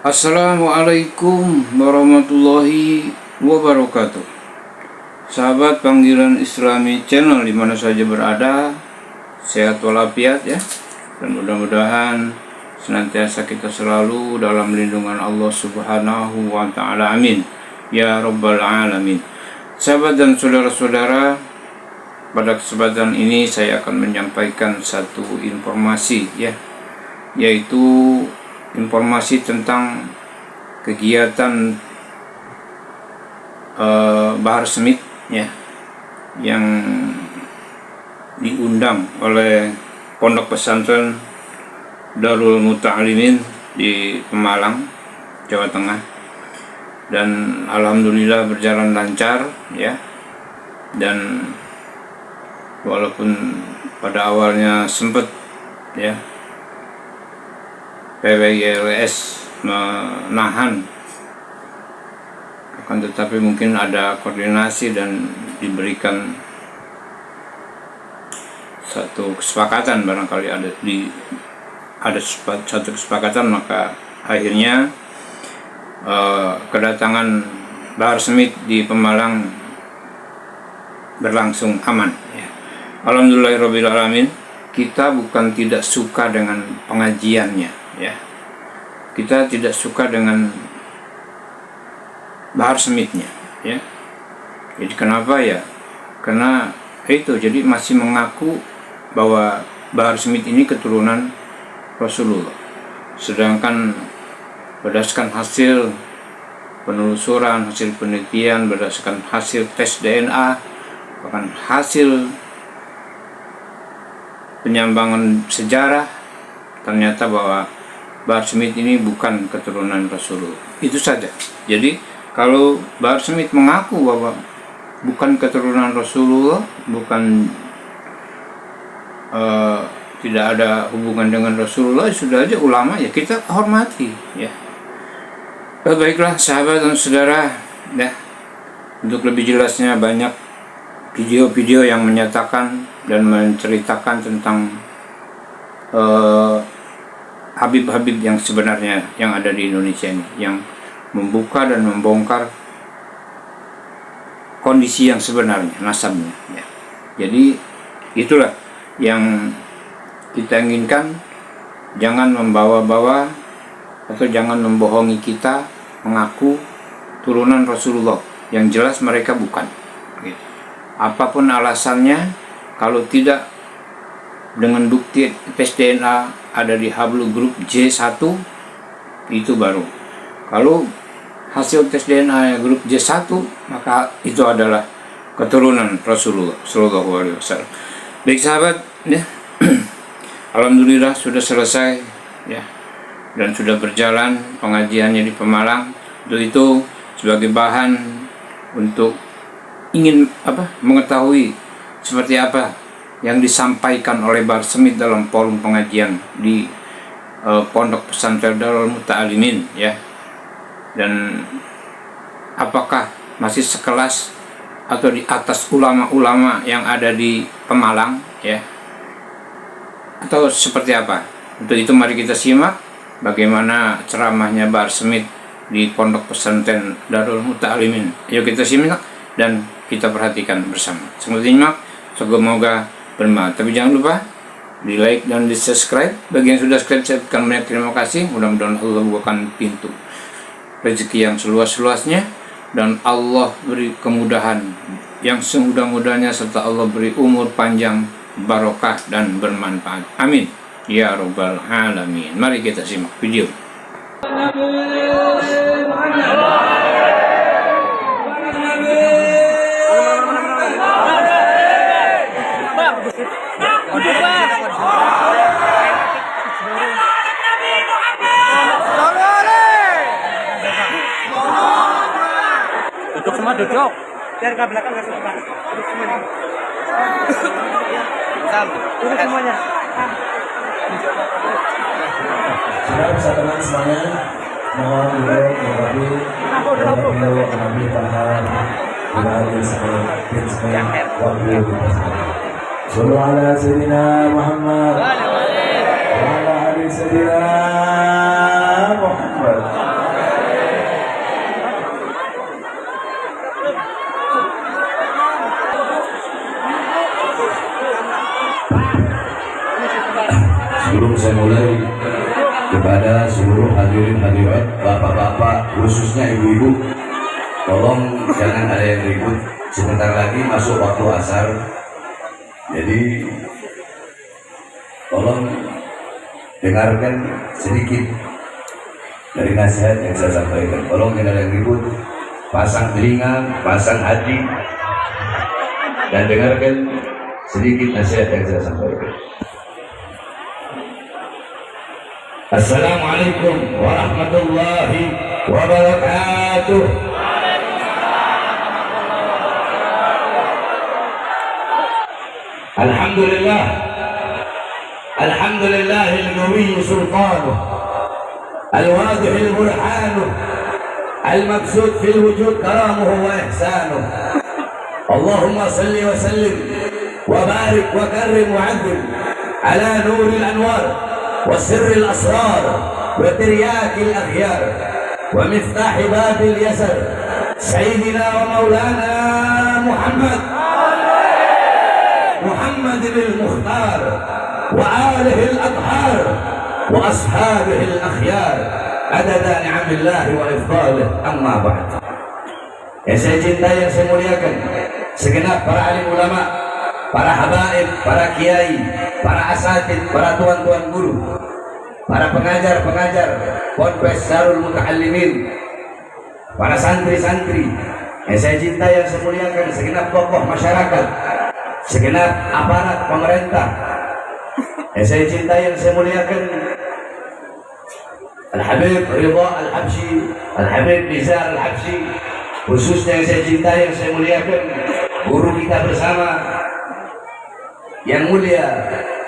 Assalamualaikum warahmatullahi wabarakatuh. Sahabat panggilan Islami channel dimana saja berada, sehat walafiat ya. Dan mudah-mudahan senantiasa kita selalu dalam lindungan Allah subhanahu wa ta'ala, amin ya rabbal alamin. Sahabat dan saudara-saudara, pada kesempatan ini saya akan menyampaikan satu informasi ya, yaitu informasi tentang kegiatan Bahar Smith ya, yang diundang oleh Pondok Pesantren Darul Muta'alimin di Pemalang, Jawa Tengah, dan alhamdulillah berjalan lancar ya. Dan walaupun pada awalnya sempat ya PWGLS menahan, akan tetapi mungkin ada koordinasi dan diberikan satu kesepakatan, barangkali ada satu kesepakatan, maka akhirnya kedatangan Bahar Smith di Pemalang berlangsung aman ya. Alhamdulillahirabbil alamin. Kita bukan tidak suka dengan pengajiannya ya, kita tidak suka dengan Bahar Smith-nya ya. Jadi kenapa ya? Karena itu, jadi masih mengaku bahwa Bahar Smith ini keturunan Rasulullah, sedangkan berdasarkan hasil penelusuran, hasil penelitian, berdasarkan hasil tes DNA, bahkan hasil penyambangan sejarah, ternyata bahwa Bahar Smith ini bukan keturunan Rasulullah. Itu saja. Jadi kalau Bahar Smith mengaku bahwa bukan keturunan Rasulullah, bukan tidak ada hubungan dengan Rasulullah, sudah aja ulama ya kita hormati ya. Baiklah sahabat dan saudara ya, untuk lebih jelasnya banyak video-video yang menyatakan dan menceritakan tentang Habib-habib yang sebenarnya yang ada di Indonesia ini, yang membuka dan membongkar kondisi yang sebenarnya, nasabnya ya. Jadi itulah yang kita inginkan, jangan membawa-bawa atau jangan membohongi kita mengaku turunan Rasulullah, yang jelas mereka bukan gitu. Apapun alasannya, kalau tidak dengan bukti tes DNA ada di Hablu grup J1, itu baru. Kalau hasil tes DNA grup J1, maka itu adalah keturunan Rasulullah Sallallahu Alaihi Wasallam. Baik sahabat ya, alhamdulillah sudah selesai ya, dan sudah berjalan pengajiannya di Pemalang. Itu sebagai bahan untuk ingin mengetahui seperti apa yang disampaikan oleh Bahar Smith dalam forum pengajian di Pondok Pesantren Darul Muta'alimin ya, dan apakah masih sekelas atau di atas ulama-ulama yang ada di Pemalang ya, atau seperti apa. Untuk itu mari kita simak bagaimana ceramahnya Bahar Smith di Pondok Pesantren Darul Muta'alimin. Yuk kita simak dan kita perhatikan bersama. Semoga bermanfaat. Tapi jangan lupa di like dan di subscribe. Bagi yang sudah subscribe, saya ucapkan banyak terima kasih. Mudah-mudahan Allah bukakan pintu rezeki yang seluas-luasnya, dan Allah beri kemudahan yang semudah-mudahnya, serta Allah beri umur panjang, barokah dan bermanfaat, amin ya rabbal alamin. Mari kita simak video. Duduk semua, duduk. Biar ke belakang nggak suka. Duduk semuanya. Duduk semuanya. Sudah bisa tenang semuanya. Mohon duduk, mengambil tangan, mengambil seperti waktu. Sallu ala Sayyidina Muhammad. Wa ala ali Sayyidina Muhammad. sebelum saya mulai, kepada seluruh hadirin hadirat, bapak-bapak, khususnya ibu-ibu, tolong jangan ada yang ribut. Sebentar lagi masuk waktu asar, jadi tolong dengarkan sedikit dari nasihat yang saya sampaikan. Tolong jangan ada yang ribut, pasang telinga, pasang hati, dan dengarkan sedikit nasihat yang saya sampaikan. Assalamualaikum warahmatullahi wabarakatuh. Alhamdulillah, alhamdulillahil qawi sultanuh, al-wadihil burhanuh, al-mabsut fil wujud karamuhu wa ihsanuh. Allahumma salli wa sallim wa barik wa karrim wa azim ala nuril anwar وسر الأسرار وترياك الأخيار ومفتاح باب اليسر سيدنا ومولانا محمد المختار وآله الأطهار وأصحابه الأخيار عدد نعم الله وإفضاله. أما بعد, yang saya cintai, yang saya muliakan, segenap para alim ulama, para habaib, para kiai, para asatid, para tuan-tuan guru, para pengajar-pengajar Ponpes Darul Muta'allimin, para santri-santri yang saya cintai, yang saya muliakan, segenap tokoh masyarakat, segenap aparat pemerintah yang saya cintai, yang saya muliakan, Al-Habib Ridha Al-Habsyi, Al-Habib Nizar Al-Habsyi, khususnya yang saya cintai, yang saya muliakan, guru kita bersama yang mulia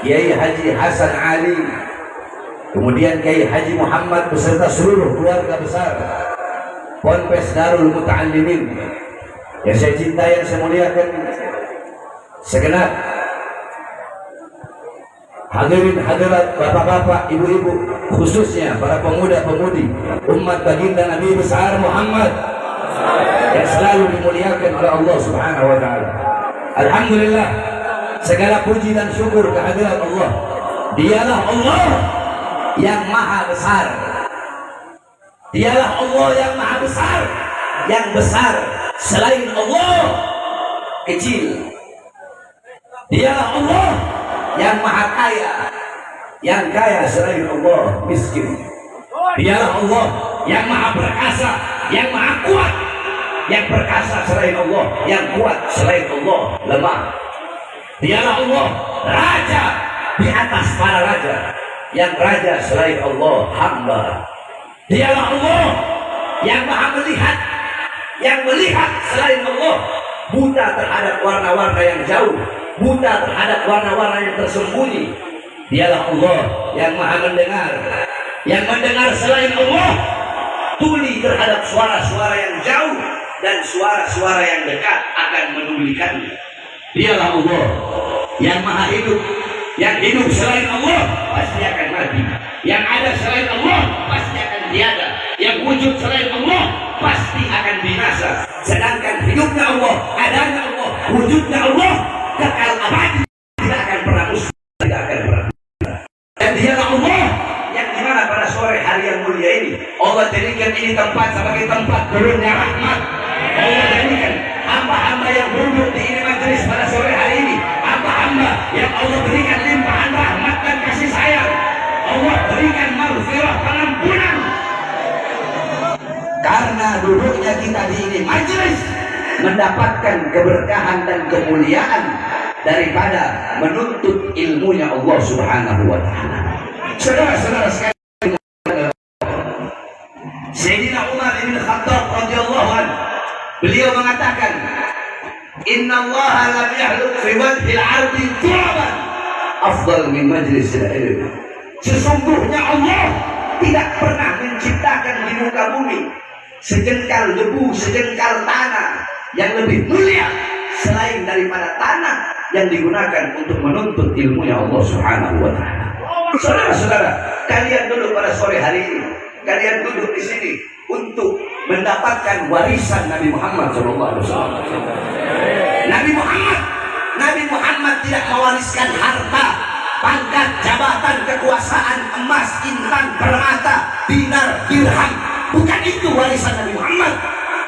Kiai Haji Hasan Ali, kemudian Kiai Haji Muhammad beserta seluruh keluarga besar Ponpes Darul Muta'allimin yang saya cintai, yang saya muliakan, segenap hadirin hadirat, bapak-bapak, ibu-ibu, khususnya para pemuda-pemudi umat baginda Nabi besar Muhammad yang selalu dimuliakan oleh Allah Subhanahu wa taala. Alhamdulillah, segala puji dan syukur kehadirat Allah. Dialah Allah yang maha besar. Dialah Allah yang maha besar. Yang besar selain Allah kecil. Dialah Allah yang maha kaya. Yang kaya selain Allah miskin. Dialah Allah yang maha perkasa, yang maha kuat. Yang perkasa selain Allah, yang kuat selain Allah lemah. Dialah Allah raja di atas para raja, yang raja selain Allah hamba. Dialah Allah yang maha melihat, yang melihat selain Allah buta terhadap warna-warna yang jauh, buta terhadap warna-warna yang tersembunyi. Dialah Allah yang maha mendengar, yang mendengar selain Allah tuli terhadap suara-suara yang jauh dan suara-suara yang dekat akan menulikannya. Dialah Allah yang maha hidup, yang hidup selain Allah pasti akan mati, yang ada selain Allah pasti akan tiada, yang wujud selain Allah pasti akan binasa. Sedangkan hidupnya Allah, adanya Allah, wujudnya Allah kekal abadi, tidak akan pernah musnah, tidak akan pernah. Dan dialah Allah yang dimana pada sore hari yang mulia ini Allah jadikan ini tempat sebagai tempat turunnya rahmat. Allah jadikan hamba-hamba yang duduk di ini majelis pada sore hari ini, hamba-hamba yang Allah berikan limpahan rahmat dan kasih sayang. Allah berikan maghfirah, pengampunan. Karena duduknya kita di ini majelis mendapatkan keberkahan dan kemuliaan daripada menuntut ilmunya Allah Subhanahu wa taala. Saudara-saudara sekalian, Sayyidina Umar bin Khattab radhiyallahu anhu, beliau mengatakan, "Inna Allah lam yahluk fi wajhil 'ardi turaban afdal min majlisil ilm." Sesungguhnya Allah tidak pernah menciptakan di muka bumi sejengkal debu, sejengkal tanah yang lebih mulia selain daripada tanah yang digunakan untuk menuntut ilmunya Allah Subhanahu wa taala. Saudara-saudara, kalian duduk pada sore hari ini, kalian duduk di sini untuk mendapatkan warisan Nabi Muhammad SAW. Nabi Muhammad tidak mewariskan harta, pangkat, jabatan, kekuasaan, emas, intan, permata, dinar, dirham. Bukan itu warisan Nabi Muhammad.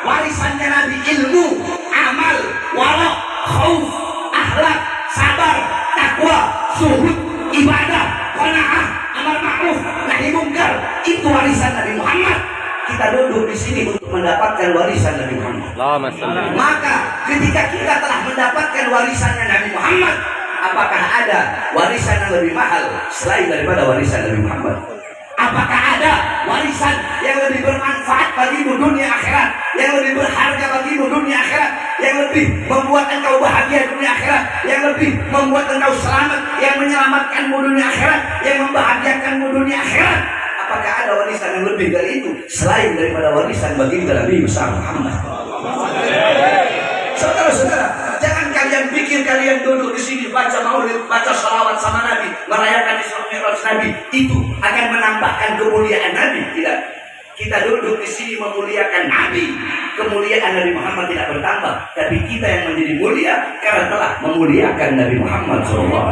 Warisannya Nabi ilmu, amal, wara, khauf, akhlak, sabar, takwa, zuhud, ibadah, qanaah, amar ma'ruf, nahi mungkar. Itu warisan Nabi Muhammad. Kita duduk di sini untuk mendapatkan warisan Nabi Muhammad. Maka ketika kita telah mendapatkan warisannya Nabi Muhammad, apakah ada warisan yang lebih mahal selain daripada warisan Nabi Muhammad? Apakah ada warisan yang lebih bermanfaat bagimu dunia akhirat, yang lebih berharga bagimu dunia akhirat, yang lebih membuat engkau bahagia dunia akhirat, yang lebih membuat engkau selamat, yang menyelamatkanmu dunia akhirat, yang membahagiakanmu dunia akhirat? Apakah ada warisan yang lebih dari itu selain daripada warisan baginda Nabi besar Muhammad? Saudara-saudara, jangan kalian pikir kalian duduk di sini baca maulid, baca salawat sama Nabi, merayakan Isra Mi'raj Nabi itu akan menambahkan kemuliaan Nabi. Tidak. Kita duduk di sini memuliakan Nabi, kemuliaan Nabi Muhammad tidak bertambah, tapi kita yang menjadi mulia karena telah memuliakan Nabi Muhammad SAW.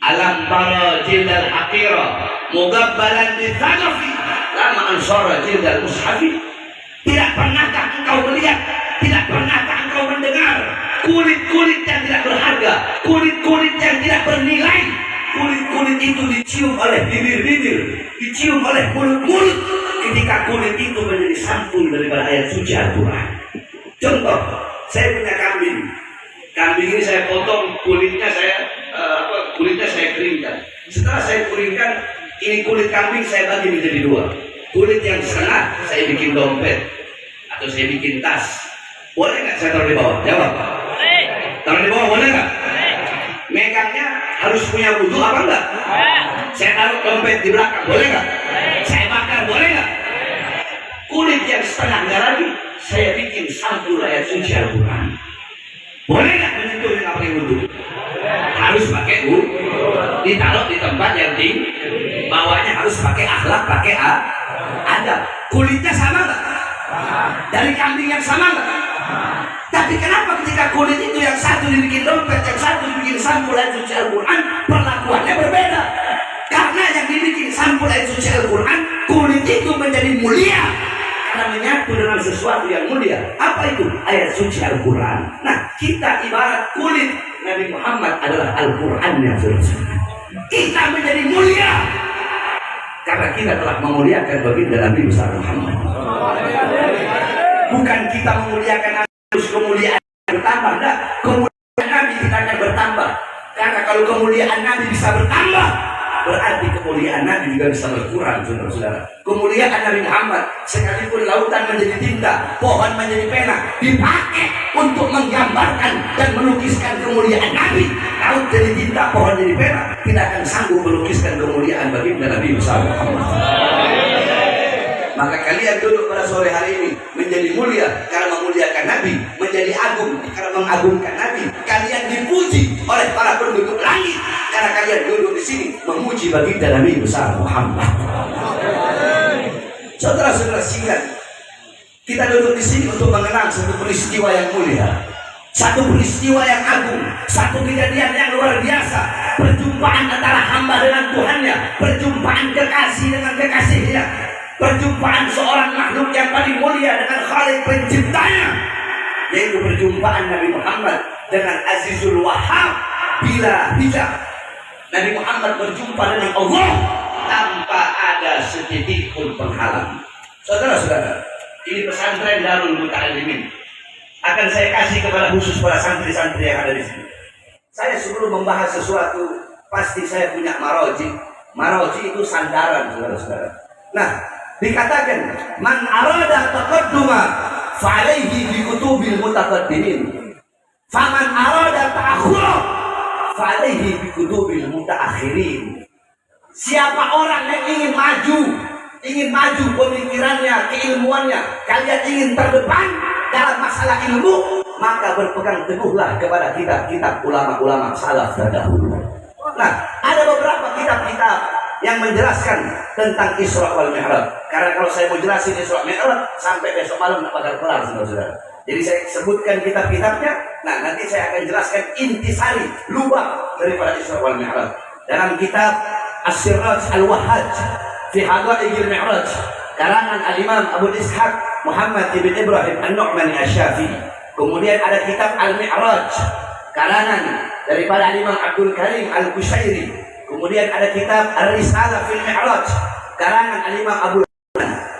Alam tara jildal haqira mugabbalan bitanafi lama ansara jildal mushafi. Tidak pernahkah engkau melihat, tidak pernahkah engkau mendengar kulit-kulit yang tidak berharga, kulit-kulit yang tidak bernilai? Kulit-kulit itu dicium oleh bibir-bibir, dicium oleh mulut-mulut ketika kulit itu menjadi sampul daripada ayat suci Al-Quran. Contoh, saya punya kambing. Kambing ini saya potong, kulitnya saya keringkan. Setelah saya keringkan, ini kulit kambing saya bagi menjadi dua. Kulit yang setengah saya bikin dompet atau saya bikin tas. Boleh nggak saya taruh di bawah? Jawab. Taruh di bawah boleh nggak? Megangnya harus punya wudhu apa enggak? Saya taruh dompet di belakang boleh nggak? Saya bakar boleh nggak? Kulit yang setengahnya lagi saya bikin sampul ayat suci Al-Quran. Boleh nggak menyentuh yang pakai wudhu? Harus pakai wudhu. Ditaruh di tempat yang tinggi. Bawahnya harus pakai akhlak, pakai adab. Kulitnya sama nggak? Dari kambing yang sama nggak? Tapi kenapa ketika kulit itu yang satu dibikin dompet, yang satu dibikin sampul ayat suci Al-Quran, perlakuannya berbeda? Karena yang dibikin sampul ayat suci Al-Quran, kulit itu menjadi mulia karena menyatu dengan sesuatu yang mulia. Apa itu? Ayat suci Al-Quran. Nah, kita ibarat kulit. Nabi Muhammad adalah Al-Quran yang suci. Kita menjadi mulia karena kita telah memuliakan baginda Nabi besar Muhammad. Bukan kita memuliakan Nabi terus kemuliaan bertambah. Nah, kemuliaan Nabi kita akan bertambah. Karena kalau kemuliaan Nabi bisa bertambah, berarti kemuliaan Nabi juga bisa berkurang, saudara-saudara. Kemuliaan Nabi Muhammad, sekalipun lautan menjadi tinta, pohon menjadi pena, dipakai untuk menggambarkan dan melukiskan kemuliaan Nabi. Laut jadi tinta, pohon jadi pena, tidak akan sanggup melukiskan kemuliaan baginda Nabi besar Muhammad. Maka kalian duduk pada sore hari ini menjadi mulia karena memuliakan Nabi, menjadi agung karena mengagungkan Nabi. Kalian dipuji oleh para penduduk langit karena kalian duduk di sini memuji baginda Nabi besar Muhammad. Saudara-saudara sekalian, kita duduk di sini untuk mengenang satu peristiwa yang mulia, satu peristiwa yang agung, satu kejadian yang luar biasa. Perjumpaan antara hamba dengan Tuhannya, perjumpaan kekasih dengan kekasihnya, perjumpaan seorang makhluk yang paling mulia dengan Khalik penciptanya, yaitu perjumpaan Nabi Muhammad dengan Azizul Wahhab bila hijab. Nabi Muhammad berjumpa dengan Allah tanpa ada setitik pun penghalang. Saudara-saudara, ini pesantren Darul Muta'allimin akan saya kasih kepada khusus para santri-santri yang ada di sini. Saya sebelum membahas sesuatu pasti saya punya maroji. Maroji itu sandaran, saudara-saudara. Nah, dikatakan man arada taqadduma fa'alaihi bi kutubil mutaqaddimin, faman arada ta'akhura fa'alaihi bi kutubil mutaakhirin. Siapa orang yang ingin maju pemikirannya, keilmuannya, kalian ingin terdepan dalam masalah ilmu, maka berpegang teguhlah kepada kitab-kitab ulama-ulama salaf terdahulu. Nah, ada beberapa kitab-kitab yang menjelaskan tentang Isra wal Mi'raj. Karena kalau saya mau jelasin Isra Mi'raj sampai besok malam nggak bakal kelar, saudara-saudara. Jadi saya sebutkan kitab-kitabnya. Nah, nanti saya akan jelaskan intisari, lubang daripada Isra wal Mi'raj. Dalam kitab As-Siraj Al-Wahhaj fi Haqa'iqil Mi'raj, karangan Al-Imam Abu Ishaq Muhammad ibn Ibrahim An-Nu'mani Asy-Syafi'i. Kemudian ada kitab Al-Mi'raj, karangan daripada Al-Imam Abdul Karim Al-Qushairi. Kemudian ada kitab Ar-Risalah fil Mi'raj, karangan Al-Imam Abu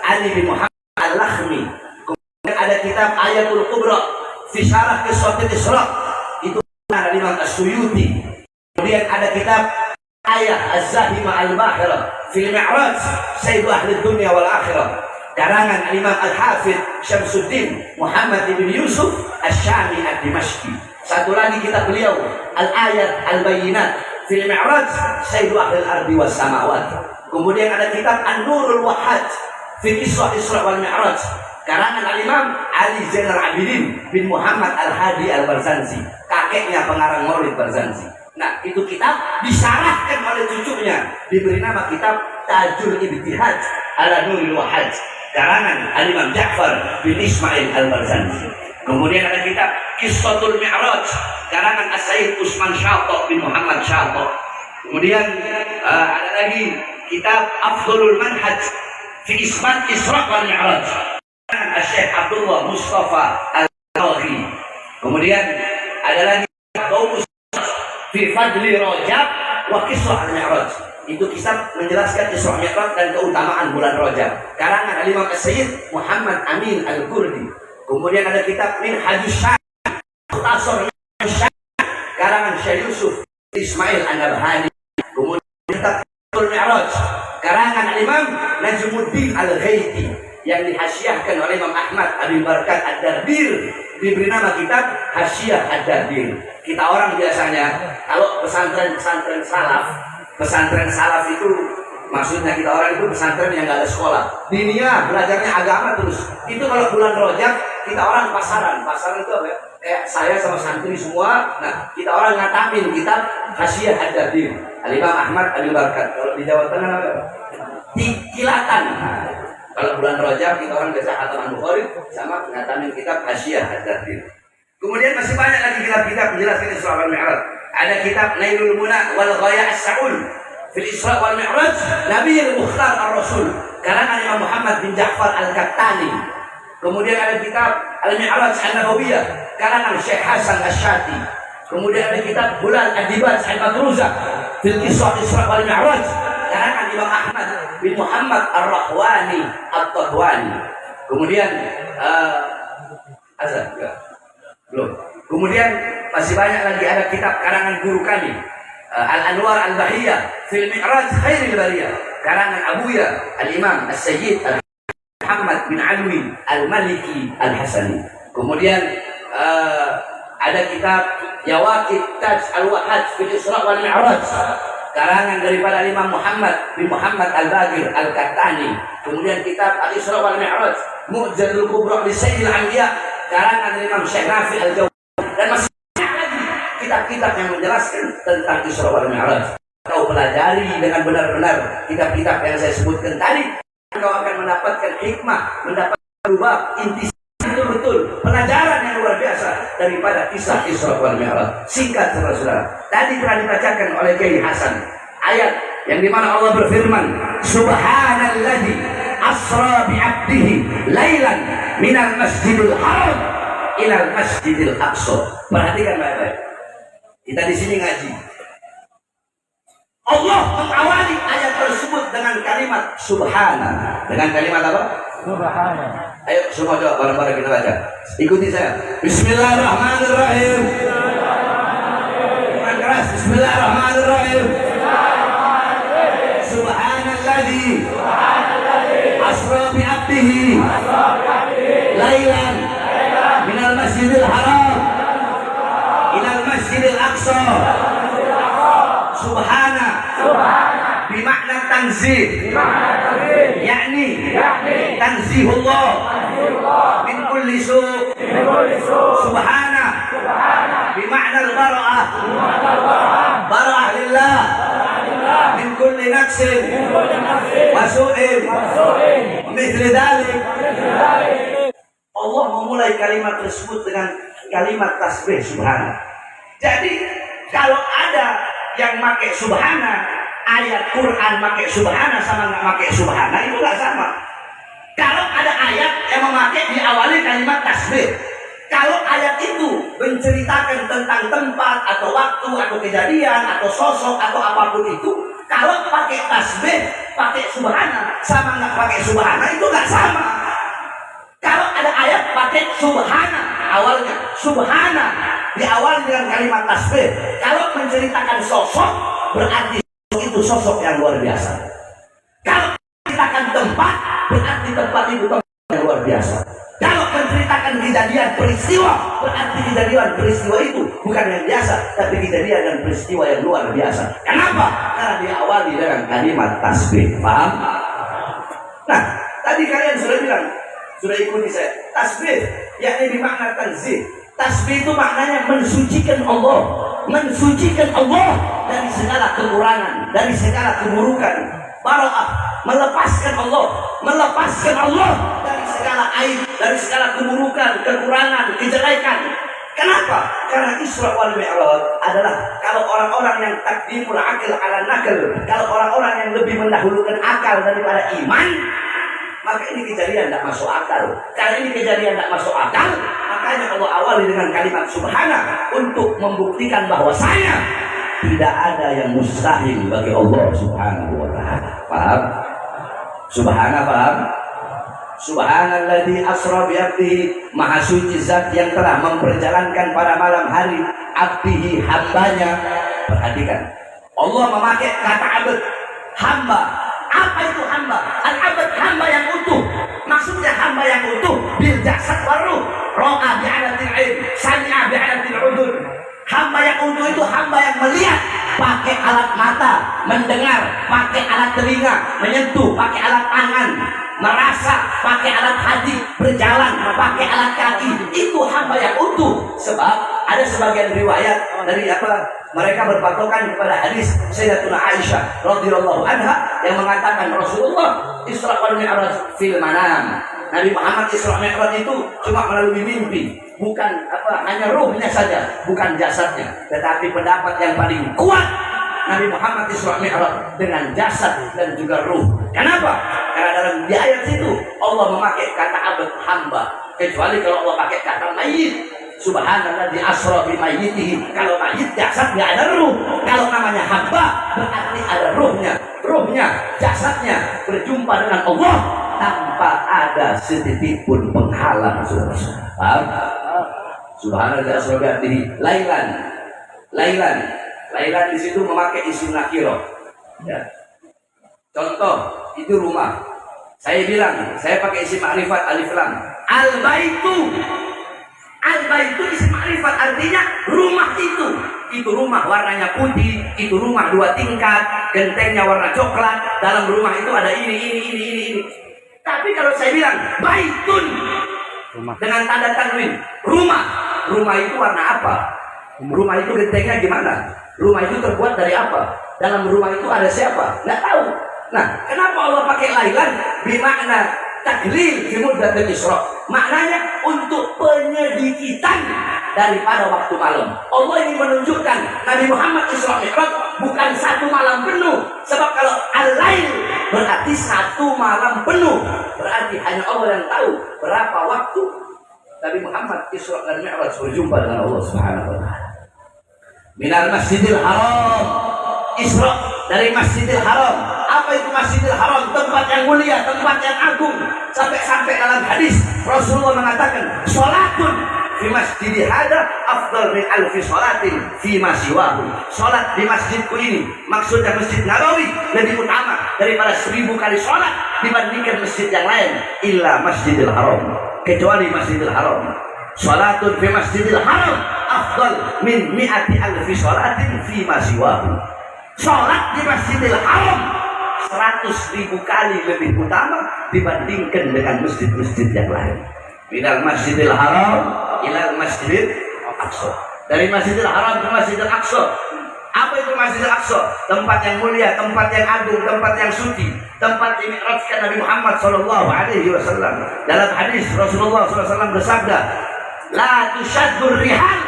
Ali bin Muhammad Al-Lakhmi. Kemudian ada kitab Ayatul Kubra fi Syarah Qissatil Isra, itu karangan Al-Imam As-Suyuti. Kemudian ada kitab Ayah Az-Zahimah Al-Bahira fil Mi'raj Sayyidu Ahli Dunya wal Akhirah, karangan Al-Imam Al-Hafidh Syamsuddin Muhammad ibn Yusuf Asy-Syami Ad-Dimashqi. Satu lagi kitab beliau Al-Ayat Al-Bayyinat fil Mi'raj Sayyidu Ahli Al-Ardi was Samawat. Kemudian ada kitab An-Nurul Wahhaj fi Isra wal Mi'raj, karangan Al-Imam Ali Zainal Abidin bin Muhammad Al-Hadi Al-Barzanji, kakeknya pengarang Maulid Barzanji. Nah, itu kitab disyarahkan oleh cucunya, diberi nama kitab Tajul Ibtihaj ala Nurul Wahhaj, karangan Al-Imam Ja'far bin Ismail Al-Barzanji. Kemudian ada kitab Qissatul Mi'raj, karangan As-Sayyid Usman Syahto bin Muhammad Syahto. Kemudian ada lagi kitab Afdhalul Manhaj fi Isbat Isra wal Mi'raj, karangan Syekh Abdullah Mustafa Al-Baghi. Kemudian ada lagi kitab fi Fadli Rajab wa Qissah Al-Mi'raj, itu kisah menjelaskan Isra Mi'raj dan keutamaan bulan Rajab, karangan Al-Imam As-Sayyid Muhammad Amin Al-Qurdi. Kemudian ada kitab Minhajus Syarih Mukhtasar Syarih, karangan Syekh Yusuf Ismail An-Nabhani. Kemudian kitab Al-Mi'raj, karangan Al-Imam Najmuddin Al-Ghaiti, yang dihasyiahkan oleh Imam Ahmad Abi Barakat Ad-Darbir, diberi nama kitab Hasyiah Ad-Darbir. Kita orang biasanya kalau pesantren salaf itu maksudnya kita orang itu pesantren yang nggak ada sekolah, diniyah, belajarnya agama terus. Itu kalau bulan Rajab kita orang pasaran itu apa? Kayak saya sama santri semua. Nah, kita orang ngatamin kitab Hasyiah Ad-Darbir, Al-Imam Ahmad Abi Barakat. Kalau di Jawa Tengah apa? Kilatan. Kalau bulan Rajab kita orang biasa khatam Bukhari sama ngatamin kitab Hasyiah Ad-Darbir. Kemudian masih banyak lagi kitab-kitab menjelaskan Isra wal Mi'raj. Ada kitab Nailul Muna wal Ghaya As-Sa'ul fil Isra wal Mi'raj Nabiyul Mukhtar Ar-Rasul, karangan Imam Muhammad bin Ja'far Al-Kattani. Kemudian ada kitab Al-Mi'raj An-Nabawiyah, karangan Syekh Hasan Asy-Syati. Kemudian ada kitab Bulal Ad-Dibat Al-Matruzah fil Qissah Isra wal Mi'raj, karangan Imam Ahmad bin Muhammad Ar-Rahwani At-Tadwani. Kemudian azan enggak? Belum. Kemudian masih banyak lagi, ada kitab karangan guru kami Al-Anwar Al-Bahiyah fil Mi'raj Khairil Bariyah, karangan Abuya Al-Imam As-Sayyid Muhammad bin Alwi Al-Maliki Al-Hasani. Kemudian ada kitab Yawaqit Taj Al-Wahhaj fil Isra wal Mi'raj, karangan daripada Imam Muhammad bin Muhammad Al-Bagir Al-Kattani. Kemudian kitab Al-Isra wal Mi'raj Mu'jamul Kubra li Sayyidil Anbiya, karangan Imam Syekh Nafi Al-Jawzi. Dan masih banyak lagi kitab-kitab yang menjelaskan tentang Isra wal Mi'raj. Kau pelajari dengan benar-benar kitab-kitab yang saya sebutkan tadi, kau akan mendapatkan hikmah, mendapatkan lubang inti betul-betul pelajaran yang luar biasa daripada kisah Isra wal Mi'raj. Singkat saudara-saudara, tadi telah dibacakan oleh Kiai Hasan ayat yang dimana Allah berfirman, Subhanalladzi asra bi'abdihi lailan minal masjidil haram ilal masjidil aqsa. Perhatikan baik-baik. Kita di sini ngaji. Allah mengawali ayat tersebut dengan kalimat Subhana. Dengan kalimat apa? Subhana. Ayo semua coba bareng-bareng kita baca. Ikuti saya. Bismillahirrahmanirrahim. Dengan keras. Bismillahirrahmanirrahim. Subhanalladzi asra bi'abdihi lailan minal masjidil haram ilal masjidil aqsa. Subhana bimakna tanzih, yakni tanzihullah min kulli su'. Subhana bimakna al-bara'ah, bara'ah lillah min kulli naqsin wa su'in wa mithli dhalik. Allah memulai kalimat tersebut dengan kalimat tasbih subhana. Jadi kalau ada yang pakai subhana, ayat Quran pakai subhana sama nggak pakai subhana itu nggak sama. Kalau ada ayat yang memakai diawali kalimat tasbih, kalau ayat itu menceritakan tentang tempat atau waktu atau kejadian atau sosok atau apapun itu, kalau pakai tasbih, pakai subhana sama nggak pakai subhana itu nggak sama. Kalau ada ayat pakai subhana awalnya, subhana diawali dengan kalimat tasbih. Kalau menceritakan sosok berarti itu sosok yang luar biasa. Kalau menceritakan tempat berarti tempat itu tempat yang luar biasa. Kalau menceritakan kejadian peristiwa berarti kejadian peristiwa itu bukan yang biasa, tapi kejadian dan peristiwa yang luar biasa. Kenapa? Karena diawali dengan kalimat tasbih. Paham? Nah, tadi kalian sudah bilang, sudah ikuti saya. Tasbih yakni bermakna tanzih. Tasbih itu maknanya mensucikan Allah, mensucikan Allah dari segala kekurangan, dari segala keburukan. Bara'ah, melepaskan Allah dari segala aib, dari segala keburukan, kekurangan, kejelekan. Kenapa? Karena Isra wal Mi'raj adalah kalau orang-orang yang takdimul akal ala nakal, kalau orang-orang yang lebih mendahulukan akal daripada iman, maka ini kejadian tidak masuk akal. Karena ini kejadian tidak masuk akal, makanya Allah awali dengan kalimat subhana untuk membuktikan bahwasanya tidak ada yang mustahil bagi Allah subhanahu wa ta'ala. Paham? Subhana, paham? Subhanalladzi asra bi abdihi, maha suci zat yang telah memperjalankan pada malam hari abdihi, hambanya. Perhatikan, Allah memakai kata abd, hamba. Apa itu hamba? Al-abd, hamba yang utuh. Maksudnya hamba yang utuh bil jasad wal ruh. Ra'a bi'alatil ilm, sami'a bi'alatil udhun. Hamba yang utuh itu hamba yang melihat pakai alat mata, mendengar pakai alat telinga, menyentuh pakai alat tangan, merasa pakai alat hati, berjalan pakai alat kaki. Itu hamba yang utuh. Sebab ada sebagian riwayat dari mereka berpatokan kepada hadis Sayyidatuna Aisyah radhiyallahu anha yang mengatakan Rasulullah Isra wal Mi'raj fil manam. Nabi Muhammad Isra Mi'raj itu cuma melalui mimpi, bukan hanya ruhnya saja, bukan jasadnya. Tetapi pendapat yang paling kuat, Nabi Muhammad Isra Mi'raj dengan jasad dan juga ruh. Kenapa? Karena dalam di ayat itu Allah memakai kata abd, hamba. Kecuali kalau Allah pakai kata mayit. Subhanalladzi asra bi mayyitihi. Kalau mayit jasad nggak ada ruh. Kalau namanya hamba berarti ada ruhnya. Ruhnya, jasadnya berjumpa dengan Allah tanpa ada setitik pun penghalang. Paham? Subhanalladzi asra bi abdihi lailan di situ memakai isim nakirah. Ya. Contoh, itu rumah. Saya bilang, saya pakai isim ma'rifat alif lam. Al-baitu isim ma'rifat artinya rumah itu. Itu rumah warnanya putih, itu rumah 2 tingkat, gentengnya warna coklat, dalam rumah itu ada ini. Tapi kalau saya bilang baitun dengan tanda tanwin, rumah itu warna apa? Rumah itu gentengnya gimana? Rumah itu terbuat dari apa? Dalam rumah itu ada siapa? Nggak tahu. Nah, kenapa Allah pakai lailan? Bermakna taklil fi muddatil isra. Maknanya untuk penyedikitan daripada waktu malam. Allah ingin menunjukkan Nabi Muhammad Isra Mi'raj bukan 1 malam penuh. Sebab kalau al-lail berarti 1 malam penuh. Berarti hanya Allah yang tahu berapa waktu Nabi Muhammad Isra dan Mi'raj berjumpa dengan Allah Subhanahu wa taala. Minal Masjidil Haram, Isra dari Masjidil Haram. Apa itu Masjidil Haram? Tempat yang mulia, tempat yang agung. Sampai dalam hadis Rasulullah mengatakan, sholatun fi masjidi hada afdal min alfi sholatin fi masiwahu. Sholat di masjidku ini, maksudnya Masjid Nabawi, lebih utama daripada 1000 kali sholat dibandingkan masjid yang lain. Illa Masjidil Haram, kecuali Masjidil Haram. Sholatun fi masjidil haram afdal min mi'ati alfi sholatin fi masiwahu. Sholat di Masjidil Haram 100.000 kali lebih utama dibandingkan dengan masjid-masjid yang lain. Minal Masjidil Haram ilal Masjidil Aqsa. Dari Masjidil Haram ke Masjidil Aqsa Apa itu Masjidil Aqsa? Tempat yang mulia, tempat yang agung, tempat yang suci, tempat dimi'rajkan Nabi Muhammad SAW. Dalam hadis Rasulullah SAW bersabda, la tushaddur rihal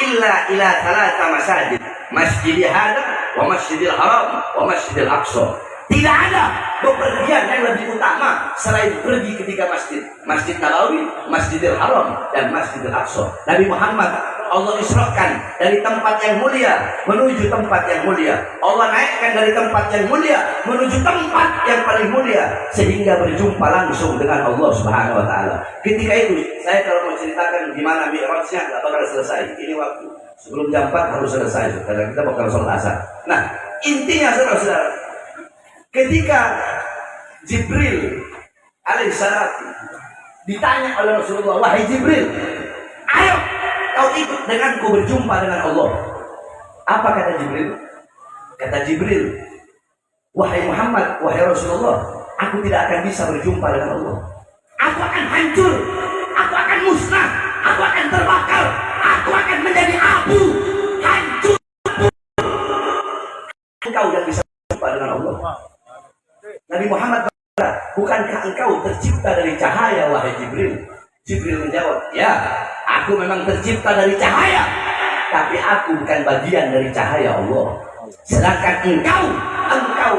illa ila thalatha masajid, masjidil hada wa masjidil haram wa masjidil aqsa. Tidak ada bepergian yang lebih utama selain pergi ketiga masjid, Masjid Nabawi, Masjidil Haram, dan Masjidil Aqsa. Nabi Muhammad Allah isra'kan dari tempat yang mulia menuju tempat yang mulia. Allah naikkan dari tempat yang mulia menuju tempat yang paling mulia sehingga berjumpa langsung dengan Allah Subhanahu wa taala. Ketika itu, saya kalau mau ceritakan gimana Mi'rajnya enggak bakal selesai. Ini waktu sebelum jam 4 harus selesai karena kita bakal sholat asar. Nah, intinya saudara-saudara, ketika Jibril alaihissalam ditanya oleh Rasulullah, wahai Jibril, ayo kau ikut denganku berjumpa dengan Allah. Apa kata Jibril? Kata Jibril, wahai Muhammad, wahai Rasulullah, aku tidak akan bisa berjumpa dengan Allah. Aku akan hancur, aku akan musnah, aku akan terbakar, aku akan menjadi abu, hancur. Engkau yang bisa berjumpa dengan Allah. Nabi Muhammad berkata, bukankah engkau tercipta dari cahaya, wahai Jibril? Jibril menjawab, ya, aku memang tercipta dari cahaya, tapi aku bukan bagian dari cahaya Allah. Sedangkan engkau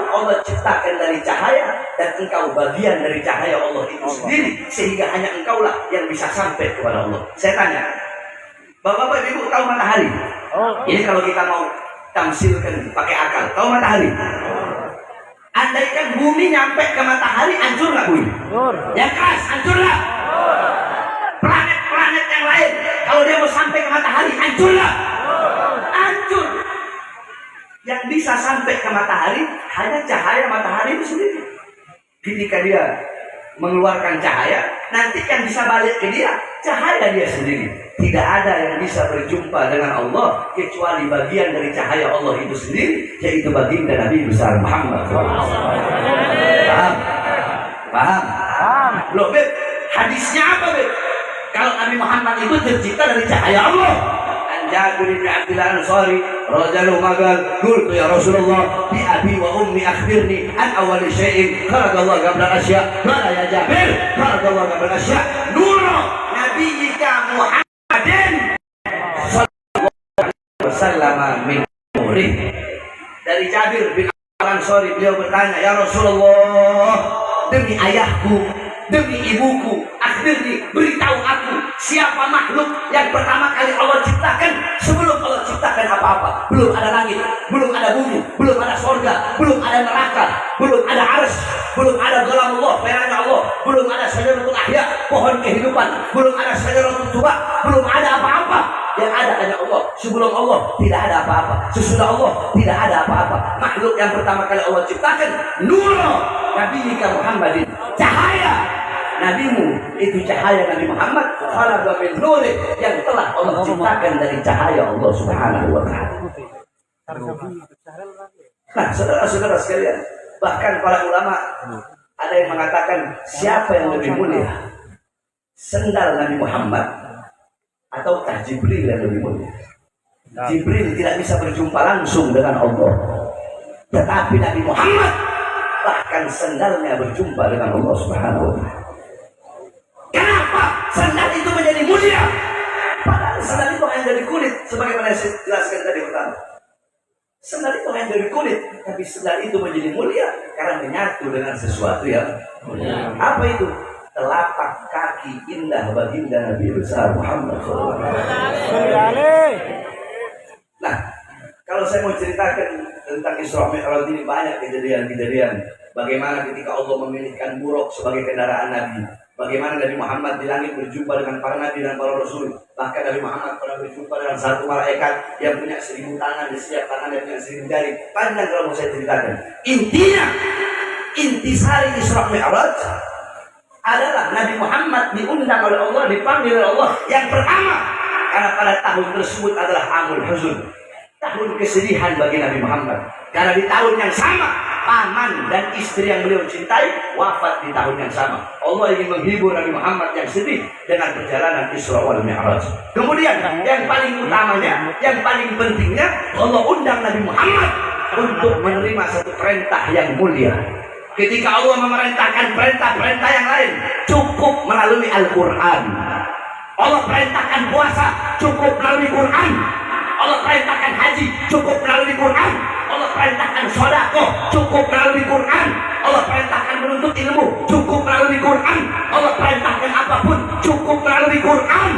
Allah ciptakan dari cahaya, dan engkau bagian dari cahaya Allah itu sendiri, sehingga hanya engkaulah yang bisa sampai kepada Allah. Saya tanya, Bapak-bapak Ibu tahu matahari? Ini kalau kita mau tamsilkan pakai akal, tahu matahari? Andaikan bumi nyampe ke matahari, hancur nggak bumi? Yang keras, hancur nggak? Planet-planet yang lain, kalau dia mau sampai ke matahari, hancur nggak? Hancur. Yang bisa sampai ke matahari hanya cahaya matahari itu sendiri. Ketika dia mengeluarkan cahaya, nanti yang bisa balik ke dia cahaya dia sendiri. Tidak ada yang bisa berjumpa dengan Allah kecuali bagian dari cahaya Allah itu sendiri, yaitu baginda Nabi besar Muhammad. Paham? Paham? Loh, Beb, hadisnya apa, Beb? Kalau Nabi Muhammad itu tercipta dari cahaya Allah. Jabir bin Abdullah Ansari radhiyallahu anhu qultu ya Rasulullah bi abi wa ummi akhbirni an awwal syai'in khalaqallahu qabla asya. Qala ya Jabir khalaqallahu qabla asya nuru nabiyyika Muhammadin sallallahu alaihi wasallam min nurih. Dari Jabir bin Abdullah Ansari, beliau bertanya, ya Rasulullah, demi ayahku, demi ibuku, akhirnya beritahu aku siapa makhluk yang pertama kali Allah ciptakan sebelum Allah ciptakan apa-apa. Belum ada langit, belum ada bumi, belum ada sorga, belum ada neraka, belum ada arsy, belum ada gelam Allah, peranya Allah, belum ada syajaratul ahya, pohon kehidupan, belum ada syajaratul tuba, belum ada apa-apa. Yang ada hanya Allah. Sebelum Allah tidak ada apa-apa, sesudah Allah tidak ada apa-apa. Makhluk yang pertama kali Allah ciptakan nur nabiyyika Muhammadin, cahaya nabimu itu cahaya Nabi Muhammad, khalaqa min nurih, yang telah Allah ciptakan dari cahaya Allah Subhanahu wa taala. Nah, saudara-saudara sekalian, bahkan para ulama ada yang mengatakan siapa yang lebih mulia, sendal Nabi Muhammad ataukah Jibril yang lebih mulia? Jibril tidak bisa berjumpa langsung dengan Allah, tetapi Nabi Muhammad bahkan sendalnya berjumpa dengan Allah Subhanahu wa taala. Kenapa sandal itu menjadi mulia? Padahal sandal itu hanya dari kulit, sebagaimana saya jelaskan tadi pertama. Sandal itu hanya dari kulit, tapi sandal itu menjadi mulia karena menyatu dengan sesuatu yang mulia. Apa itu? Telapak kaki indah baginda Nabi besar Muhammad SAW. Nah, kalau saya mau ceritakan tentang Isra Mi'raj ini, banyak kejadian-kejadian. Bagaimana ketika Allah memilihkan buruk sebagai kendaraan Nabi. Bagaimana Nabi Muhammad di langit berjumpa dengan para Nabi dan para Rasul. Bahkan Nabi Muhammad pernah berjumpa dengan satu malaikat yang punya 1000 tangan, di setiap tangan yang punya 1000 jari. Panjang kalau mau saya ceritakan. Intinya, intisari Isra Mi'raj adalah Nabi Muhammad diundang oleh Allah, dipanggil oleh Allah yang pertama. Karena pada tahun tersebut adalah Amul Huzun, tahun kesedihan bagi Nabi Muhammad. Karena di tahun yang sama paman dan istri yang beliau cintai wafat di tahun yang sama. Allah ingin menghibur Nabi Muhammad yang sedih dengan perjalanan Isra wal Mi'raj. Kemudian yang paling utamanya, yang paling pentingnya, Allah undang Nabi Muhammad untuk menerima satu perintah yang mulia. Ketika Allah memerintahkan perintah-perintah yang lain, cukup melalui Al-Quran. Allah perintahkan puasa, cukup melalui Quran. Allah perintahkan haji, cukup melalui Quran. Allah perintahkan sedekah, cukup melalui Quran. Allah perintahkan menuntut ilmu, cukup melalui Quran. Allah perintahkan apapun, cukup melalui Quran.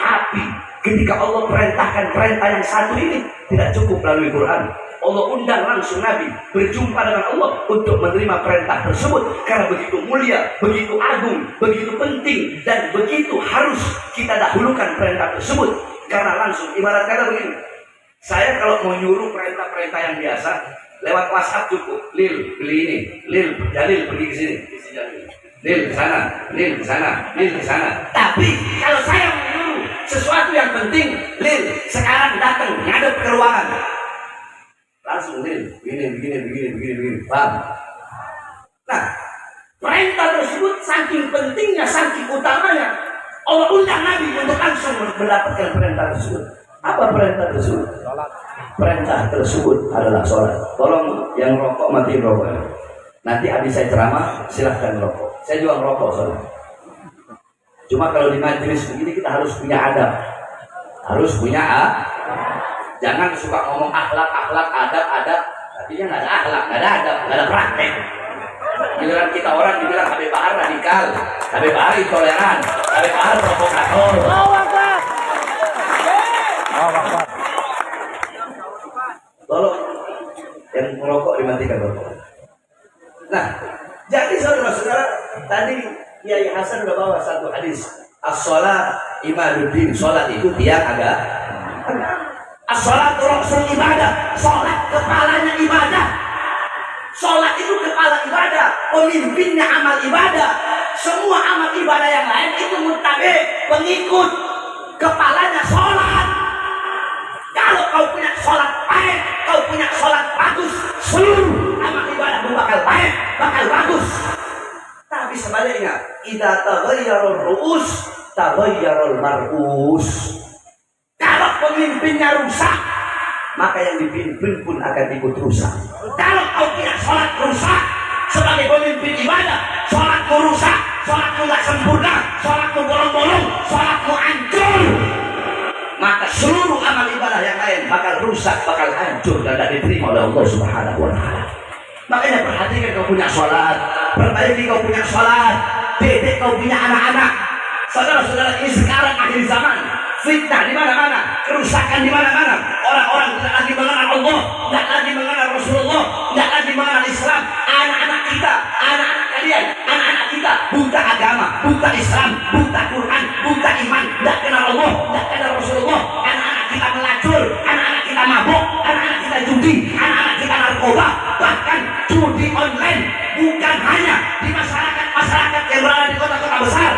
Tapi ketika Allah perintahkan perintah yang satu ini, tidak cukup melalui Quran. Allah undang langsung Nabi berjumpa dengan Allah untuk menerima perintah tersebut, karena begitu mulia, begitu agung, begitu penting, dan begitu harus kita dahulukan perintah tersebut. Karena langsung ibarat kata begini, saya kalau mau nyuruh perintah-perintah yang biasa lewat WhatsApp cukup, Lil beli ini, Lil Jalil pergi ke sini, Lil ke sana, Lil ke sana, Lil ke sana. Tapi kalau saya mau nyuruh sesuatu yang penting, Lil sekarang datang ngadep ke ruangan, langsung Lil begini, paham? Nah, perintah tersebut saking pentingnya, saking utamanya, Allah undang Nabi untuk langsung mendapatkan perintah tersebut. Apa perintah tersebut? Perintah tersebut adalah sholat. Tolong yang rokok matiin rokok. Nanti habis saya ceramah silahkan rokok. Saya juga ngerokok soalnya. Cuma kalau di majelis begini kita harus punya adab. Harus punya jangan suka ngomong akhlak, adab. Artinya nggak ada akhlak, nggak ada adab, nggak ada praktek. Giliran kita orang dibilang Habib Bahar radikal, Habib Bahar intoleran, Habib Bahar provokator. Tolong yang merokok dimatikan rokok. Nah, jadi saudara-saudara, tadi Kiai Hasan sudah bawa satu hadis. As-sholat imaduddin, sholat itu tiang agama. As-sholat ra'sul ibadah, sholat kepalanya ibadah. Sholat itu kepala ibadah, pemimpinnya amal ibadah. Semua amal ibadah yang lain itu mutabe, pengikut. Kepalanya sholat. Kalau kau punya sholat baik, kau punya sholat bagus, seluruh amal ibadahmu bakal baik, bakal bagus. Tapi sebaliknya, idza taghayyarul ru'us, taghayyarul mar'us. Kalau pemimpinnya rusak, maka yang dipimpin pun akan ikut rusak. Kalau kau punya sholat rusak sebagai pemimpin ibadah, sholatmu rusak, sholatmu gak sempurna, sholatmu bolong-bolong, sholatmu hancur, maka seluruh amal ibadah yang lain bakal rusak, bakal hancur dan tidak diterima oleh Allah Subhanahu wa Ta'ala. Makanya perhatikan kau punya sholat, perbaiki kau punya sholat, didik kau punya anak-anak. Saudara-saudara, ini sekarang akhir zaman, fitnah di mana-mana, kerusakan di mana-mana. Orang-orang tidak lagi mengenal Allah, tidak lagi mengenal Rasulullah, tidak lagi mengenal Islam. Anak-anak kita, anak-anak kalian, anak-anak kita buta agama, buta Islam, buta Quran, buta iman, tidak kenal Allah, tidak kenal Rasulullah. Anak-anak kita melacur, anak-anak kita mabuk, anak-anak kita judi, anak-anak kita narkoba, bahkan judi online. Bukan hanya di masyarakat yang berada di kota-kota besar,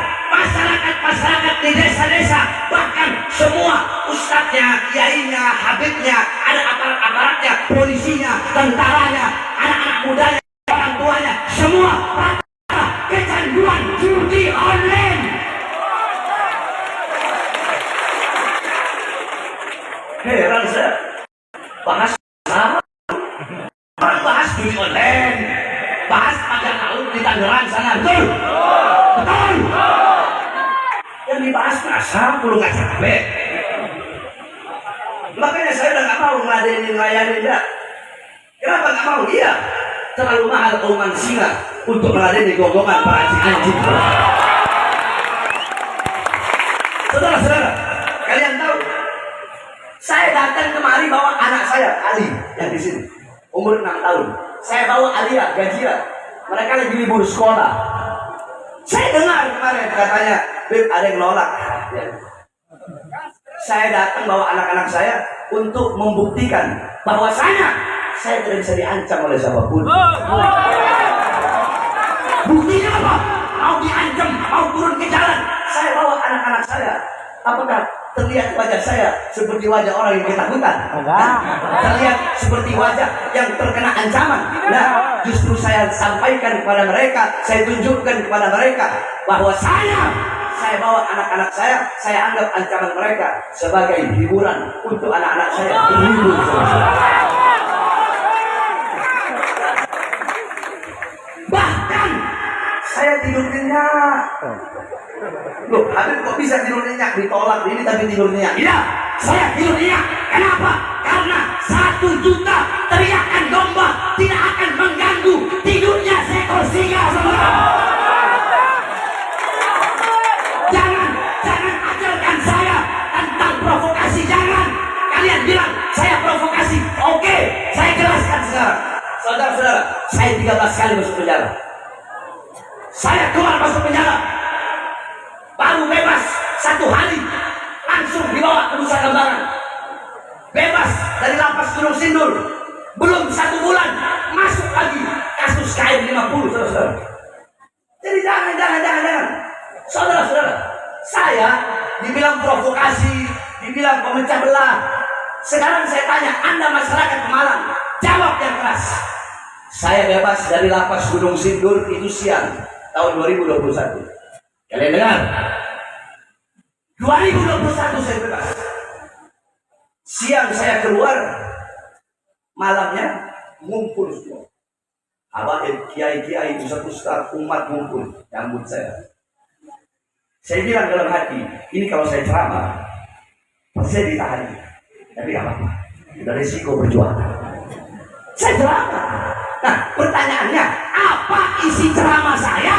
masyarakat di desa-desa, bahkan semua ustadznya, kiainya, habibnya, ada aparat-aparatnya, polisinya, tentaranya, anak-anak mudanya, orang tuanya, semua kecanduan judi online. Heran saya, bahas judi online, bahas pada tahun di Tangerang sana, betul? Yang dibahas masa perlu gak capek. Makanya saya udah gak mau ngeladenin enggak. Kenapa gak mau? Iya, terlalu mahal kauman singa untuk meladeni gonggongan para anjing-anjing. Saudara-saudara, kalian tahu, saya datang kemari bawa anak saya Ali yang di sini, umur 6 tahun. Saya bawa Alia, Gajira, mereka lagi libur sekolah. Saya dengar kemarin katanya, Beb, ada yang nolak. Saya datang bawa anak-anak saya untuk membuktikan bahwasanya saya tidak bisa diancam oleh siapapun. Buktinya apa? Mau diancam, mau turun ke jalan, saya bawa anak-anak saya Apakah terlihat wajah saya seperti wajah orang yang ketakutan? Enggak. Terlihat seperti wajah yang terkena ancaman? Nah, justru saya sampaikan kepada mereka, saya tunjukkan kepada mereka bahwa saya bawa anak-anak saya anggap ancaman mereka sebagai hiburan untuk anak-anak saya berhibur. Bahkan saya tidur nyenyak. Loh, Habib kok bisa tidur nyenyak? Ditolak ini tapi tidur nyenyak. Iya, saya tidur nyenyak. Kenapa? Karena 1 juta teriakan domba tidak akan mengganggu tidurnya seekor singa, saudara. Jangan ajarkan saya tentang provokasi. Jangan kalian bilang saya provokasi. Oke, saya jelaskan sekarang. Saudara-saudara, saya 13 kali masuk penjara. Saya keluar masuk penjara, baru bebas 1 hari, langsung dibawa ke Nusa Kambangan. Bebas dari lapas Gunung Sindur, belum 1 bulan masuk lagi kasus KM 50, saudara-saudara. Jadi jangan. Saudara-saudara, saya dibilang provokasi, dibilang pemecah belah. Sekarang saya tanya, Anda masyarakat Pemalang, jawab yang keras. Saya bebas dari lapas Gunung Sindur itu siang tahun 2021. Kalian dengar? 2021 saya bebas. Siang saya keluar, malamnya ngumpul semua. Habaib, kiai-kiai, ustaz-ustaz, umat ngumpul, nyambut saya. Saya bilang dalam hati, ini kalau saya ceramah, pasti saya ditahan. Tapi gak apa-apa, ada resiko berjuang. Saya ceramah. Nah, pertanyaannya, apa isi ceramah saya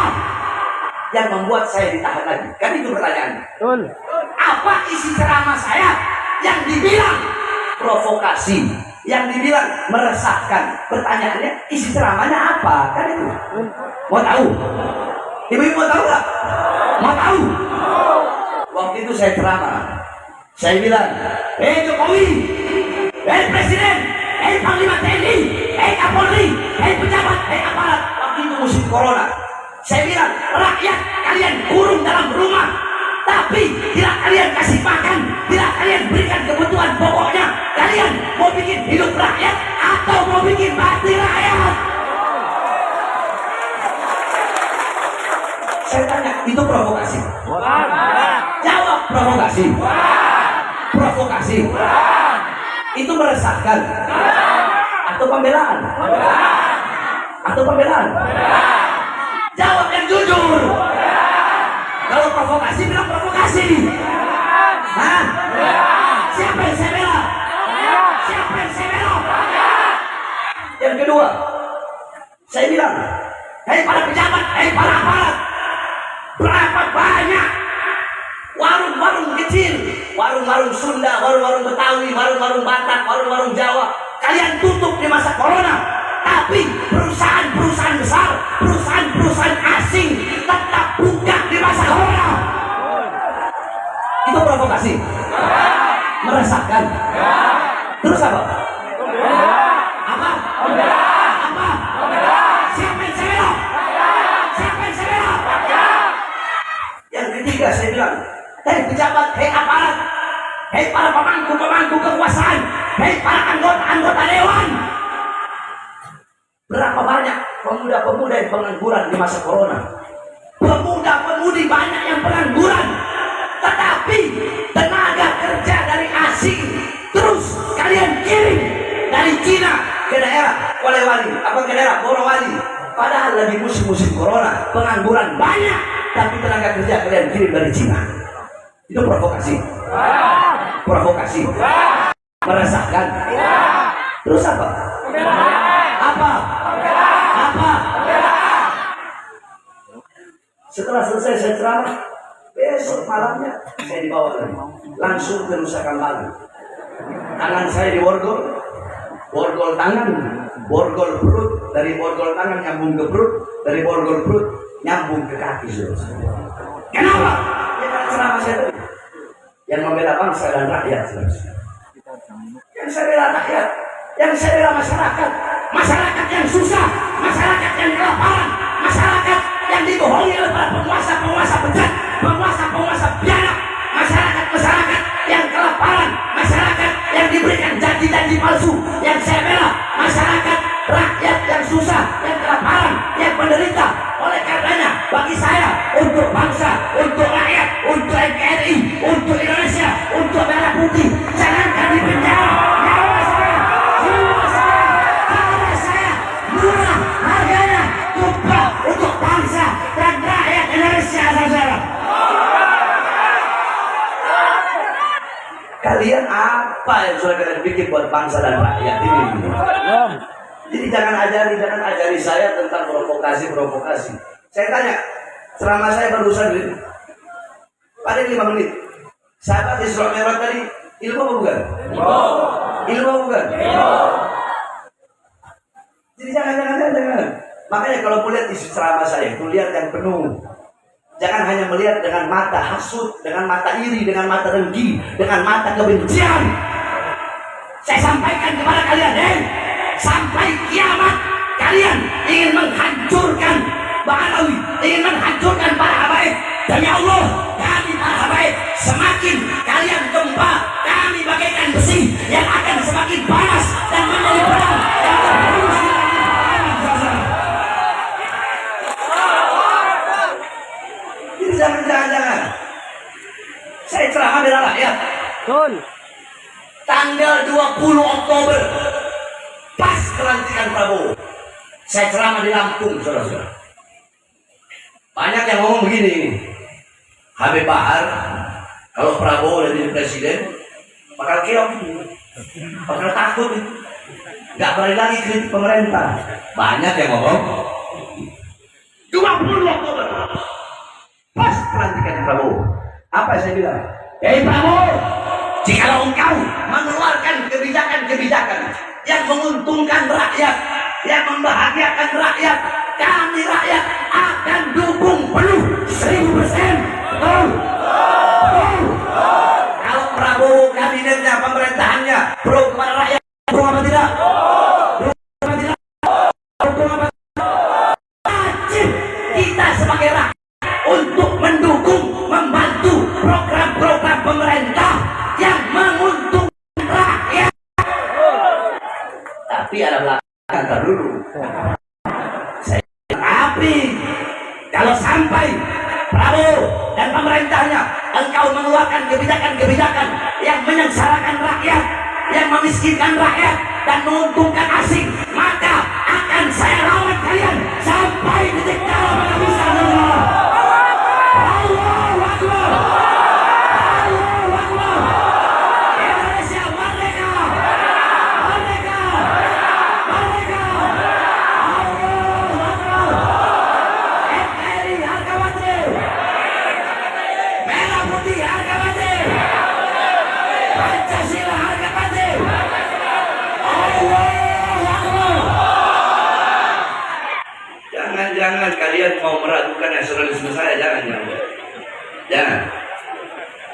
yang membuat saya ditahan lagi? Kan itu pertanyaannya. Betul. Apa isi ceramah saya yang dibilang provokasi, yang dibilang meresahkan? Pertanyaannya, isi ceramahnya apa? Kan itu. Mau tahu? Ibu-ibu mau tahu nggak? Mau tahu? Waktu itu saya ceramah. Saya bilang, Jokowi, Presiden, Panglima TNI, Kapolri, pejabat, aparat. Waktu itu musim corona. Saya bilang, rakyat kalian kurung dalam rumah, tapi tidak kalian kasih makan, tidak kalian berikan kebutuhan pokoknya. Kalian mau bikin hidup rakyat atau mau bikin mati rakyat? Saya tanya, itu provokasi? Jawab, provokasi. Provokasi. Itu meresahkan atau pembelaan? Atau pembelaan? Jawab yang jujur. Kalau provokasi, bilang provokasi. Hah? Siapa yang saya bela? Siapa yang saya bela? Yang kedua, saya bilang, hei para pejabat, hei para aparat, berapa banyak warung-warung kecil, warung-warung Sunda, warung-warung Betawi, warung-warung Batak, warung-warung Jawa, kalian tutup di masa corona, tapi perusahaan-perusahaan besar, perusahaan-perusahaan asing tetap buka di masa corona. Itu provokasi? Meresahkan? Terus apa? Apa? Apa? Siapa yang saya bela? Siapa yang saya bela? Yang ketiga saya bilang, hei pejabat, hei aparat, hei para pemangku-pemangku kekuasaan, hei para anggota-anggota dewan. Berapa banyak pemuda-pemuda yang pengangguran di masa corona? Pemuda-pemudi banyak yang pengangguran, tetapi tenaga kerja dari asing terus kalian kirim dari Cina ke daerah Polewali, apa ke daerah Morowali. Padahal lagi musim-musim corona, pengangguran banyak, tapi tenaga kerja kalian kirim dari Cina. Itu provokasi. Provokasi. Meresahkan. Terus apa? Apa? Apa? Setelah selesai saya ceramah, besok malamnya saya dibawa lagi, langsung ke Nusa Kambangan. Tangan saya di borgol, borgol tangan, borgol perut, dari borgol tangan nyambung ke perut, dari borgol perut nyambung ke kaki. Kenapa? Ya karena ceramah saya tadi yang membela bangsa dan rakyat. Yang saya bela rakyat, yang saya bela masyarakat, masyarakat yang susah, masyarakat yang kelaparan, masyarakat yang dibohongi oleh para penguasa-penguasa bejat, penguasa-penguasa biadab, masyarakat putih, jangankan di penjara, nyawa saya, jiwa saya, darah saya, murah harganya, tumpah untuk bangsa dan rakyat Indonesia, saudara. Kalian apa yang sudah kalian bikin buat bangsa dan rakyat ini? Jadi jangan ajari saya tentang provokasi. Saya tanya, ceramah saya barusan ini, pada 5 menit. Sahabat Isra Mi'raj tadi, ilmu apa bukan? Ilmu apa bukan? Jadi jangan. Makanya kalau melihat isi ceramah saya, itu lihat yang penuh. Jangan hanya melihat dengan mata hasut, dengan mata iri, dengan mata dengki, dengan mata kebencian. Saya sampaikan kepada kalian, sampai kiamat kalian ingin menghancurkan Ba'alawi, ingin menghancurkan para habaib. Demi Allah, kami para habaib, semakin kalian gempa, kami bagaikan besi yang akan semakin panas dan menjadi pedang yang terus. Jangan. Saya ceramah bela rakyat. Betul. Tanggal 20 Oktober, pas pelantikan Prabowo, saya ceramah di Lampung, saudara-saudara. Banyak yang ngomong begini, Habib Bahar, kalau Prabowo udah jadi presiden, bakal keok, bakal takut, nggak berani lagi kritik pemerintah. Banyak yang ngomong. 20 Oktober, pas pelantikan Prabowo, apa saya bilang? Prabowo, jikalau engkau mengeluarkan kebijakan-kebijakan yang menguntungkan rakyat, yang membahagiakan rakyat, kami rakyat akan dukung penuh 1000%. Betul? Kalau Prabowo kabinetnya, pemerintahannya pro kepada rakyat, pro apa tidak? Wajib kita sebagai rakyat untuk mendukung, membantu program-program pemerintah yang menguntungkan rakyat. Tapi ada belakang dulu. Tapi kalau sampai Prabowo dan pemerintahnya engkau mengeluarkan kebijakan-kebijakan yang menyengsarakan rakyat, yang memiskinkan rakyat dan menguntungkan asing, maka akan saya lawan kalian sampai titik darah pada bisa. Allahu Akbar. Allahu Akbar. Indonesia merdeka. Merdeka. Merdeka. Allahu Akbar. NKRI harga mati. Merah putih harga mati. Pancasila harga mati. Allahu Akbar. Jangan kalian mau meragukan nasionalisme saya, jangan.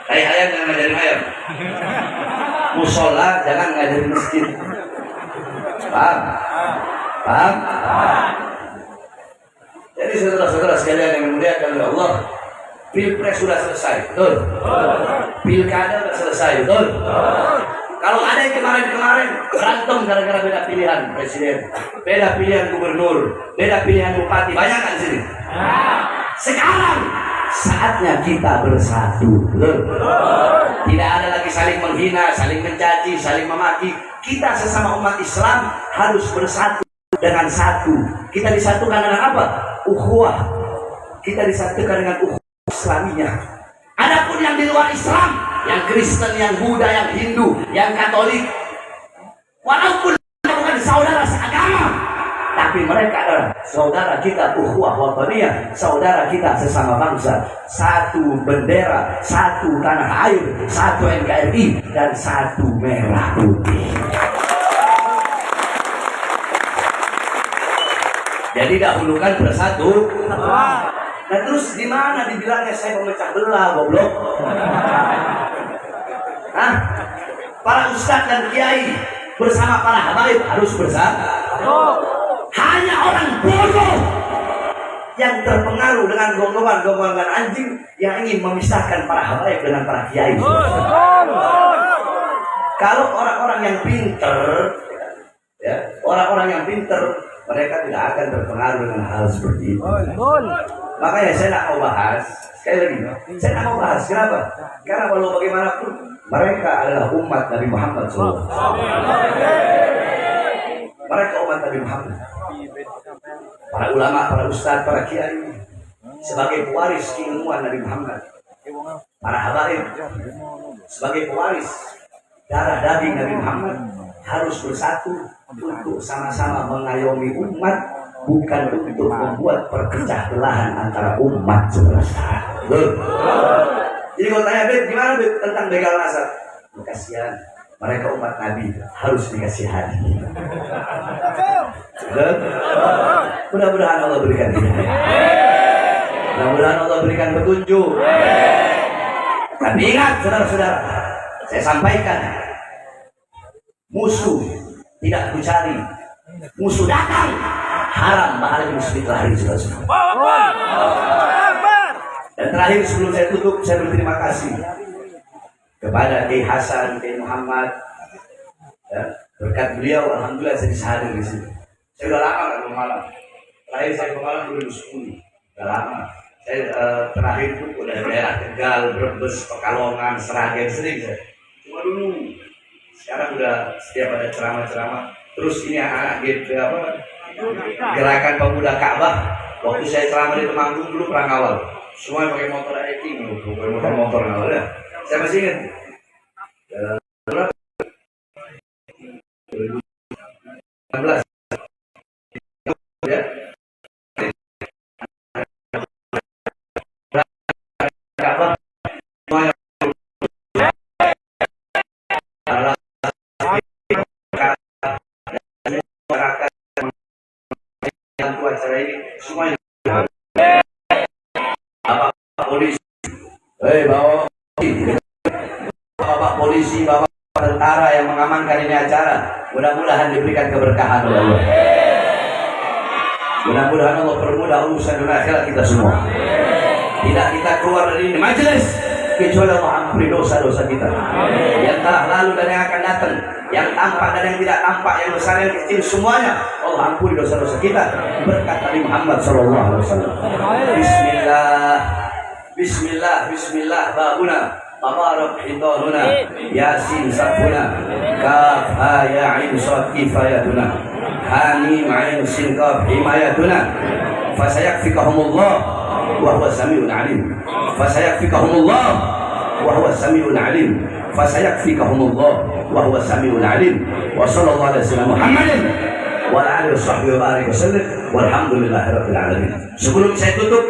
Ayam jangan ngajarin ayam. Musola jangan ngajarin masjid. Paham? Jadi saudara-saudara sekalian yang dimuliakan oleh Allah, Pilpres sudah selesai, betul? Pilkada sudah selesai, betul? Kalau ada yang kemarin berantem gara-gara beda pilihan presiden, beda pilihan gubernur, beda pilihan bupati, banyak kan sini? Sekarang saatnya kita bersatu, betul? Tidak ada lagi saling menghina, saling mencaci, saling memaki. Kita sesama umat Islam harus bersatu dengan satu. Kita disatukan dengan apa? Ukhuwah. Kita disatukan dengan ukhuwah Islamiyah. Adapun yang di luar Islam, yang Kristen, yang Buddha, yang Hindu, yang Katolik, walaupun bukan saudara seagama, tapi mereka adalah saudara kita, ukhuwah wataniyah, saudara kita sesama bangsa, satu bendera, satu tanah air, satu NKRI, dan satu merah putih. Jadi dahulukan bersatu. Nah terus di mana dibilangnya saya memecah belah, goblok? Hah? Para ustadz dan kiai bersama para habaib harus bersatu. Hanya orang bodoh yang terpengaruh dengan gonggongan anjing yang ingin memisahkan para habaib dengan para kiai. Kalau orang-orang yang pinter, ya, orang-orang yang pinter, mereka tidak akan terpengaruh dengan hal seperti itu. Makanya saya tidak mau bahas, sekali lagi, saya tidak mau bahas. Kenapa? Karena walau bagaimanapun Mereka adalah umat Nabi Muhammad SAW. Mereka umat Nabi Muhammad. Para ulama, para ustadz, para kiai sebagai pewaris keilmuan Nabi Muhammad. Para habaib sebagai pewaris darah daging Nabi Muhammad harus bersatu untuk sama-sama mengayomi umat, bukan untuk membuat perpecah belahan antara umat sebenarnya. Jadi kalau tanya Beb, gimana Beb tentang begal nasab? Kasihan, mereka umat Nabi harus dikasihani. Mudah-mudahan Allah berikan hidayah. Mudah-mudahan Allah berikan petunjuk. Tapi ingat saudara-saudara, saya sampaikan, musuh tidak ku cari, musuh datang, haram bahaya muslim lahir saudara-saudara. Dan terakhir sebelum saya tutup, saya berterima kasih kepada Kiai Hasan, Kiai Muhammad. Ya, berkat beliau, alhamdulillah saya bisa hadir di sini. Saya udah lama nggak pemalang. Terakhir saya pemalang 2010, udah lama. Saya terakhir itu udah daerah Tegal, Brebes, Pekalongan, Seragen, sering saya. Cuma dulu. Sekarang udah setiap ada ceramah-ceramah. Terus ini anak gitu apa? Gerakan Pemuda Ka'bah. Waktu saya ceramah di Temanggung dulu perang awal. Semua pakai motor hiking, pakai motor awal ya. Saya masih ingat. 2016 ya. Acara ini semuanya Bapak polisi, Bapak polisi, Bapak tentara yang mengamankan ini acara, mudah-mudahan diberikan keberkahan oleh Allah. Mudah-mudahan Allah permudah urusan dunia akhirat kita semua. Tidak kita keluar dari ini majelis kecuali Allah ampuni dosa-dosa kita yang telah lalu dan yang akan datang, yang tampak dan yang tidak tampak, yang besar yang kecil, semuanya Allah ampuni dosa-dosa kita berkat Nabi Muhammad SAW. Bismillah, Bismillah, Bismillah, babuna tabarak hidaruna, yasin safuna, kaf ha ya ain sad kifayatuna, hamim ain sin kaf himayatuna, fasayakfikahumullah wa huwa samiul alim, fasayakfikahumullah wa huwa samiul alim, fasayakfikahumullah wa huwa samiul alim. Wa sallallahu alaihi wasallam Muhammadin wa ala alihi washabbihi wa barik wasallam walhamdulillahirabbil alamin. Sebelum saya tutup,